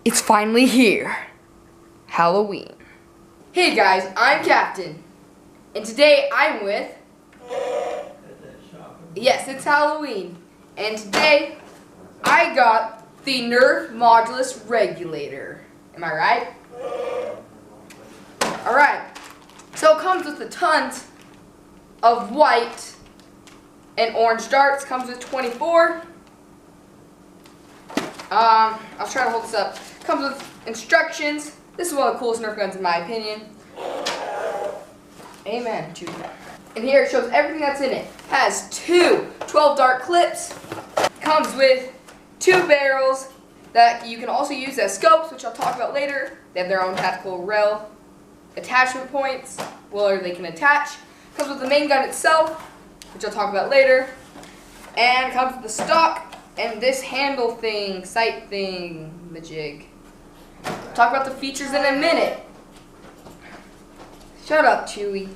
It's finally here. Halloween. Hey guys, I'm Captain. And today I'm with... Yes, it's Halloween. And today I got the Nerf Modulus Regulator. Am I right? Alright. So it comes with a tons of white and orange darts. Comes with 24. I'll try to hold this up. Comes with instructions. This is one of the coolest Nerf guns in my opinion. Amen. And here it shows everything that's in it. Has two 12 dart clips. Comes with 2 barrels that you can also use as scopes, which I'll talk about later. They have their own tactical rail attachment points where they can attach. Comes with the main gun itself, which I'll talk about later. And comes with the stock and this handle thing, sight thing, majig. Talk about the features in a minute. Shut up, Chewy.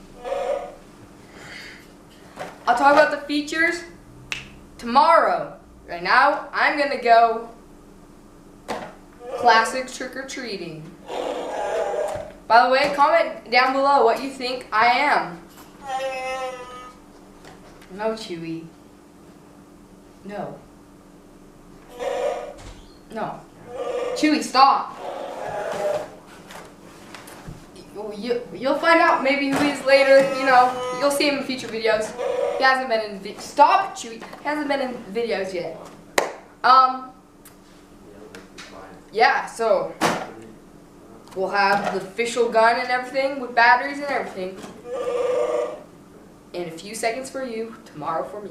I'll talk about the features tomorrow. Right now, I'm gonna go classic trick-or-treating. By the way, comment down below what you think I am. No, Chewy. No. No. Chewy, stop. You'll find out maybe who he is later. You know, you'll see him in future videos. He hasn't been in stop, Chewy. He hasn't been in videos yet. Yeah, so we'll have the official gun and everything with batteries and everything in a few seconds for you, tomorrow for me.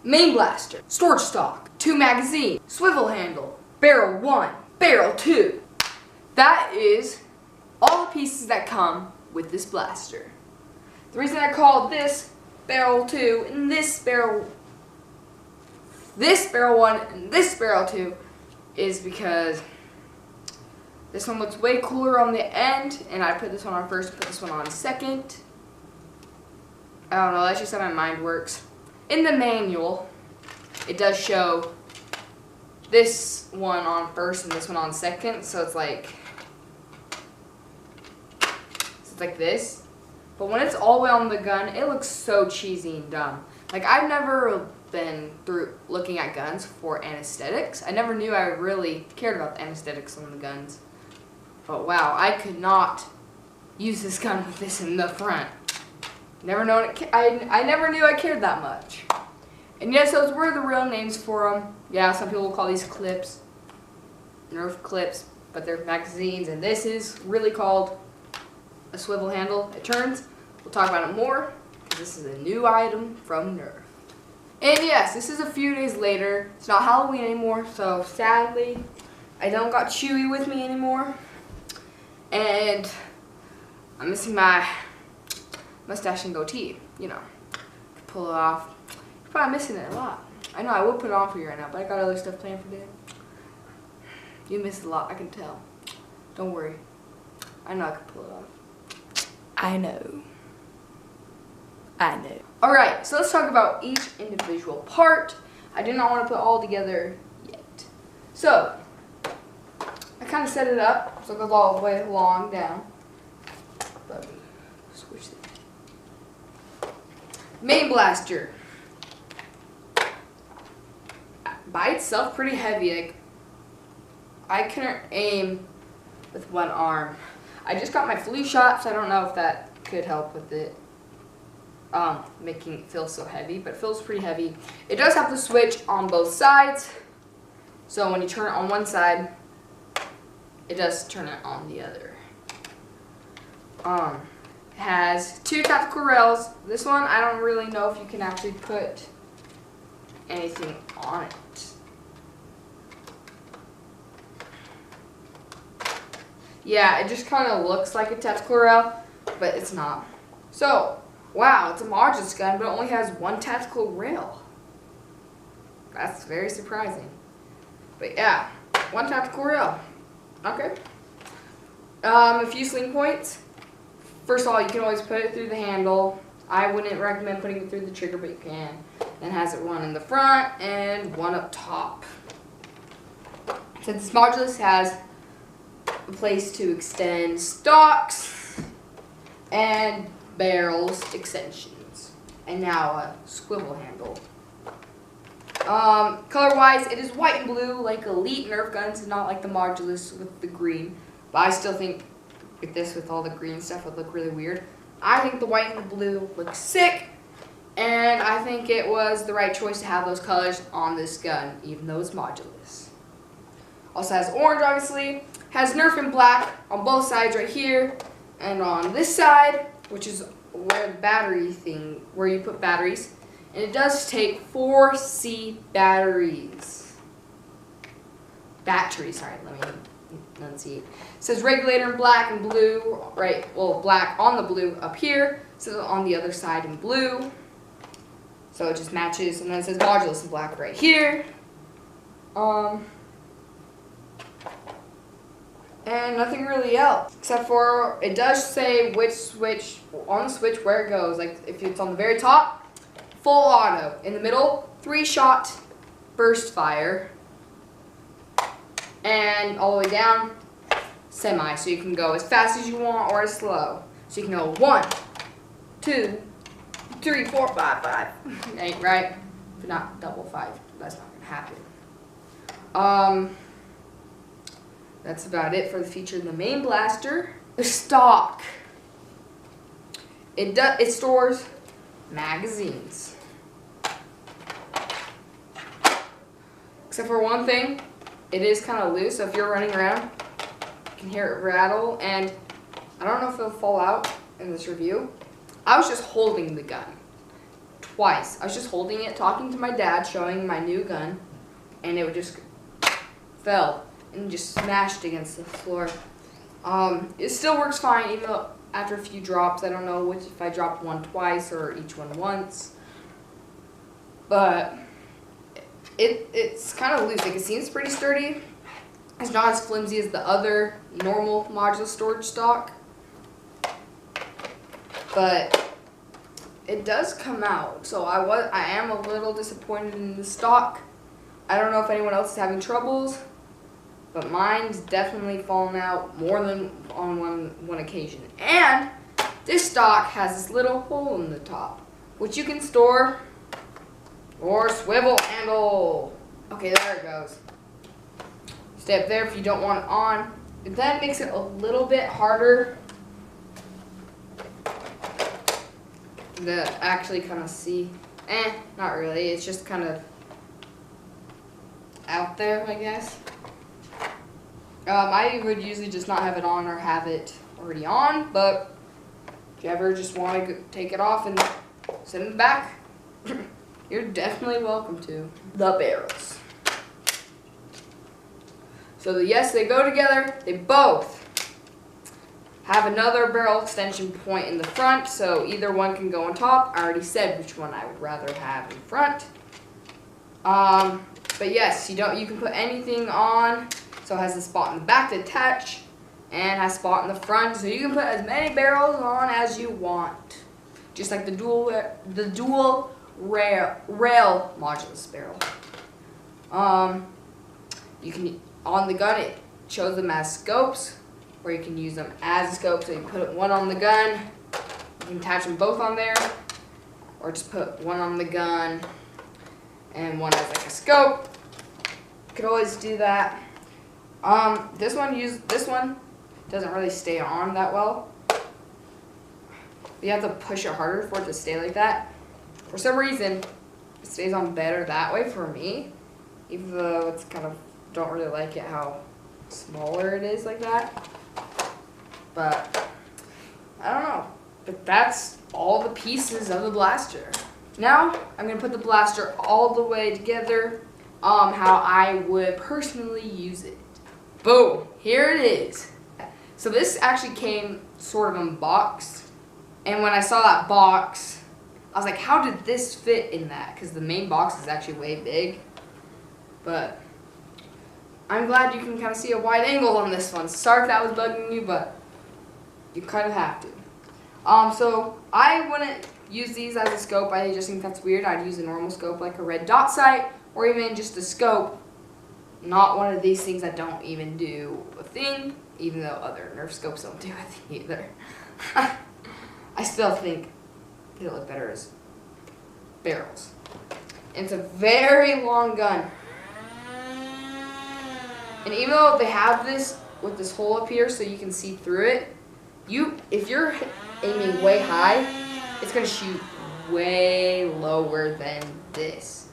Main blaster, storage stock, 2 magazines, swivel handle, barrel 1, barrel 2. That is all the pieces that come with this blaster. The reason I called this barrel 2 and this barrel 1 and this barrel 2 is because this one looks way cooler on the end, and I put this one on first, put this one on second. I don't know, that's just how my mind works. In the manual, it does show this one on first and this one on second, so it's like this. But when it's all the way on the gun, it looks so cheesy and dumb. Like, I've never been through looking at guns for anesthetics. I never knew I really cared about the anesthetics on the guns. But wow, I could not use this gun with this in the front. Never known it. I never knew I cared that much. And yes, those were the real names for them. Yeah, some people will call these clips Nerf clips, but they're magazines. And this is really called a swivel handle. It turns. We'll talk about it more because this is a new item from Nerf. And yes, this is a few days later. It's not Halloween anymore, so sadly, I don't got Chewy with me anymore. And I'm missing my mustache and goatee, you know. Could pull it off. You're probably missing it a lot. I know, I will put it on for you right now, but I got other stuff planned for today. You missed a lot, I can tell. Don't worry. I know I can pull it off. I know. I know. Alright, so let's talk about each individual part. I do not want to put all together yet. So, I kind of set it up so it goes all the way along down. Let me switch this. Main blaster. By itself, pretty heavy. Like, I couldn't aim with one arm. I just got my flu shot, so I don't know if that could help with it. Making it feel so heavy, but it feels pretty heavy. It does have the switch on both sides, so when you turn it on one side, it does turn it on the other. It has 2 tactical rails. This one, I don't really know if you can actually put anything on it. Yeah, it just kind of looks like a tactical rail, but it's not. So, wow, it's a Modulus gun, but it only has 1 tactical rail. That's very surprising. But yeah, 1 tactical rail. Okay. A few sling points. First of all, you can always put it through the handle. I wouldn't recommend putting it through the trigger, but you can. Then has it one in the front and one up top. Since this Modulus has a place to extend stocks and barrels extensions. And now a swivel handle. Color-wise, it is white and blue, like Elite Nerf guns, not like the Modulus with the green. But I still think with this, with all the green stuff, would look really weird. I think the white and the blue look sick, and I think it was the right choice to have those colors on this gun, even though it's Modulus. Also has orange, obviously. Has Nerf in black on both sides right here, and on this side, which is where the battery thing, where you put batteries. And it does take 4C batteries. Sorry, let me enunciate. It says regulator in black and blue, right? Well, black on the blue up here, so on the other side in blue. So it just matches, and then it says Modulus in black right here. And nothing really else, except for it does say which switch, on the switch where it goes. Like if it's on the very top, full auto. In the middle, 3-shot burst fire. And all the way down, semi. So you can go as fast as you want or as slow. So you can go 1, 2, 3, 4, 5, 5. 8, right? But not double 5. That's not going to happen. That's about it for the feature in the main blaster. The stock. It stores magazines. Except for one thing, it is kind of loose, so if you're running around, you can hear it rattle, and I don't know if it'll fall out in this review. I was just holding the gun twice. I was just holding it, talking to my dad, showing my new gun, and it would just fell and just smashed against the floor. It still works fine, even though after a few drops, I don't know if I dropped one twice or each one once, but it's kind of loose. Like, it seems pretty sturdy. It's not as flimsy as the other normal modular storage stock, but it does come out. So I am a little disappointed in the stock. I don't know if anyone else is having troubles, but mine's definitely fallen out more than on one occasion. And this stock has this little hole in the top, which you can store or swivel handle. Okay, there it goes. Stay up there if you don't want it on. That makes it a little bit harder to actually kind of see. Not really. It's just kind of out there, I guess. I would usually just not have it on or have it already on, but if you ever just want to take it off and sit in the back, you're definitely welcome to. The barrels. So yes, they go together. They both have another barrel extension point in the front, so either one can go on top. I already said which one I would rather have in front. But yes, you can put anything on. So it has a spot in the back to attach, and has a spot in the front, so you can put as many barrels on as you want. Just like the dual rail Modulus barrel. You can, on the gun, it shows them as scopes, or you can use them as a scope. So you put one on the gun, you can attach them both on there, or just put one on the gun and one as like a scope. You could always do that. This one doesn't really stay on that well. You have to push it harder for it to stay like that. For some reason, it stays on better that way for me, even though it's kind of, don't really like it how smaller it is like that. But I don't know. But that's all the pieces of the blaster. Now I'm gonna put the blaster all the way together, how I would personally use it. Boom, here it is. So this actually came sort of unboxed, and when I saw that box, I was like, how did this fit in that? Because the main box is actually way big. But I'm glad you can kind of see a wide angle on this one. Sorry if that was bugging you, but you kind of have to. So I wouldn't use these as a scope. I just think that's weird. I'd use a normal scope like a red dot sight or even just a scope. Not one of these things that don't even do a thing, even though other Nerf scopes don't do a thing either. I still think it'll look better as barrels. It's a very long gun. And even though they have this with this hole up here so you can see through it, if you're aiming way high, it's going to shoot way lower than this.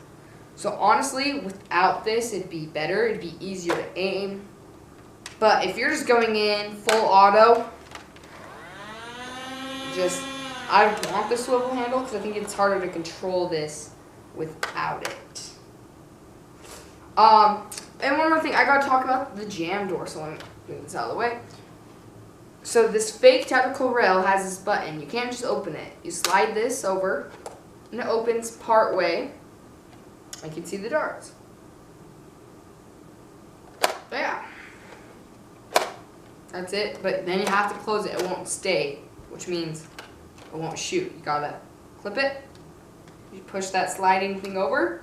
So honestly, without this, it'd be better. It'd be easier to aim. But if you're just going in full auto, I want the swivel handle because I think it's harder to control this without it. And one more thing, I gotta talk about the jam door, so let me move this out of the way. So this fake tactical rail has this button. You can't just open it. You slide this over, and it opens part way. I can see the darts. But yeah. That's it. But then you have to close it. It won't stay, which means it won't shoot. You gotta clip it. You push that sliding thing over.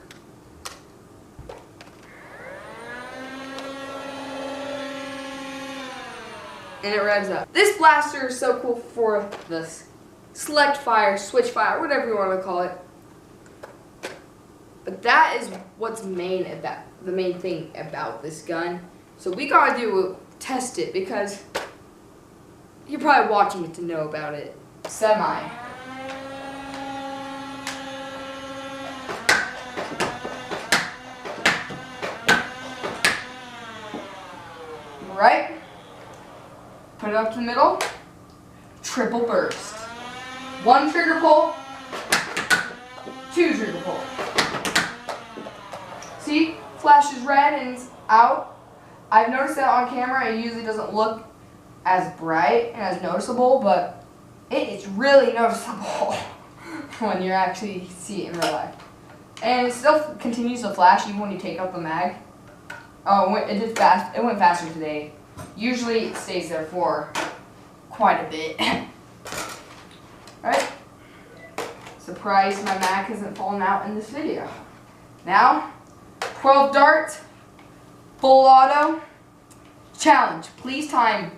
And it revs up. This blaster is so cool for the select fire, switch fire, whatever you want to call it. But that is what's the main thing about this gun. So we gotta test it because you're probably watching it to know about it. Semi. Right? Put it up to the middle. Triple burst. 1 trigger pull. 2 trigger pull. See? Flashes red and it's out. I've noticed that on camera it usually doesn't look as bright and as noticeable, but it is really noticeable when you actually see it in real life. And it still continues to flash even when you take out the mag. Oh, it did fast. It went faster today. Usually it stays there for quite a bit. Alright. Surprised my mag hasn't fallen out in this video. Now, 12 darts, full auto, challenge. Please time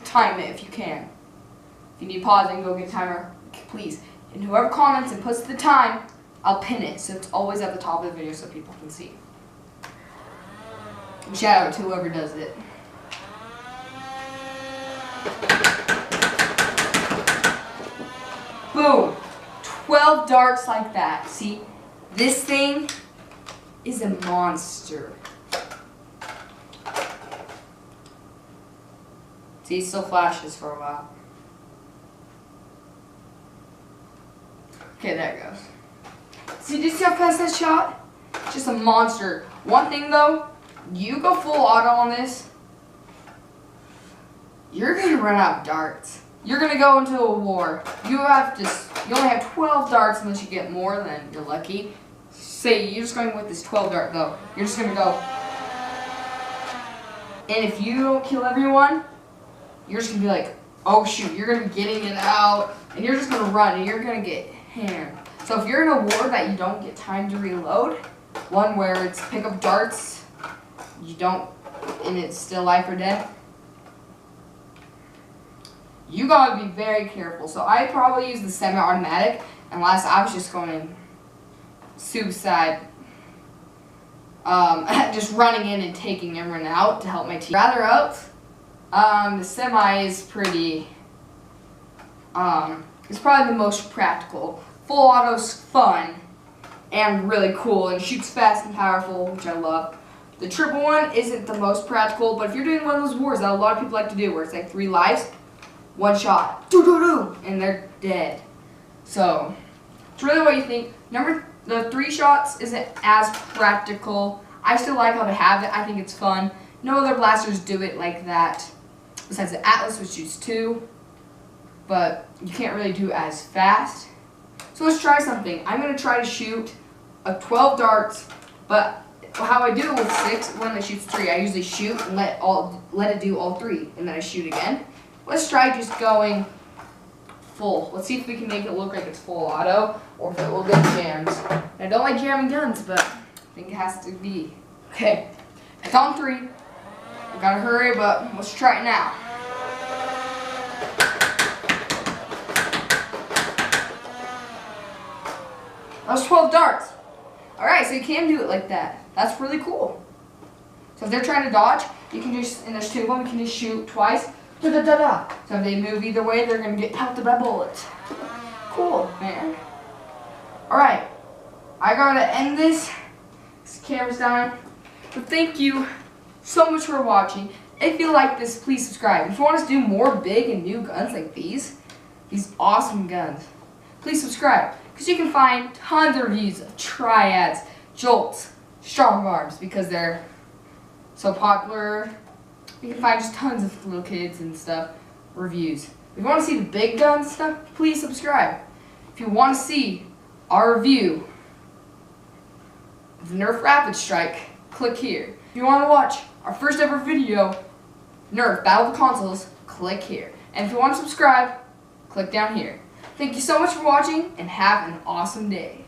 it if you can. If you need pausing, go get a timer, please. And whoever comments and puts the time, I'll pin it so it's always at the top of the video so people can see. And shout out to whoever does it. Boom. 12 darts like that. See, this thing is a monster. See, it still flashes for a while. Okay, there it goes. See, did you see how fast that shot? Just a monster. One thing though, you go full auto on this, you're gonna run out of darts. You're gonna go into a war. You only have 12 darts unless you get more, then you're lucky. Say you're just going with this 12 dart though. You're just gonna go. And if you don't kill everyone, you're just gonna be like, oh shoot, you're gonna be getting it out, and you're just gonna run, and you're gonna get hammered. So if you're in a war that you don't get time to reload, one where it's pick up darts, and it's still life or death, you gotta be very careful. So I probably use the semi-automatic, unless I was just going suicide, just running in and taking everyone out to help my team. Rather out, the semi is pretty, it's probably the most practical. Full auto's fun and really cool and shoots fast and powerful, which I love. The triple one isn't the most practical, but if you're doing one of those wars that a lot of people like to do, where it's like 3 lives, 1 shot, and they're dead. So it's really what you think. The 3 shots isn't as practical. I still like how they have it. I think it's fun. No other blasters do it like that, besides the Atlas, which shoots 2, but you can't really do it as fast. So let's try something. I'm gonna try to shoot a 12 darts, but how I do it with 6, when it shoots 3, I usually shoot and let it do all 3, and then I shoot again. Let's try just going full. Let's see if we can make it look like it's full auto or if it will get jammed. I don't like jamming guns, but I think it has to be. Okay, it's on 3. We gotta hurry, but let's try it now. That was 12 darts. Alright, so you can do it like that. That's really cool. So if they're trying to dodge, you can just, and there's 2 of them, you can just shoot twice. Da-da-da-da. So if they move either way, they're going to get pelted by bullets. Cool, man. Alright, I gotta end this. This camera's dying. But thank you so much for watching. If you like this, please subscribe. If you want us to do more big and new guns like these awesome guns, please subscribe. Because you can find tons of reviews of triads, jolts, strong arms, because they're so popular. You can find just tons of little kids and stuff, reviews. If you want to see the big guns and stuff, please subscribe. If you want to see our review of the Nerf Rapid Strike, click here. If you want to watch our first ever video, Nerf Battle of the Consoles, click here. And if you want to subscribe, click down here. Thank you so much for watching and have an awesome day.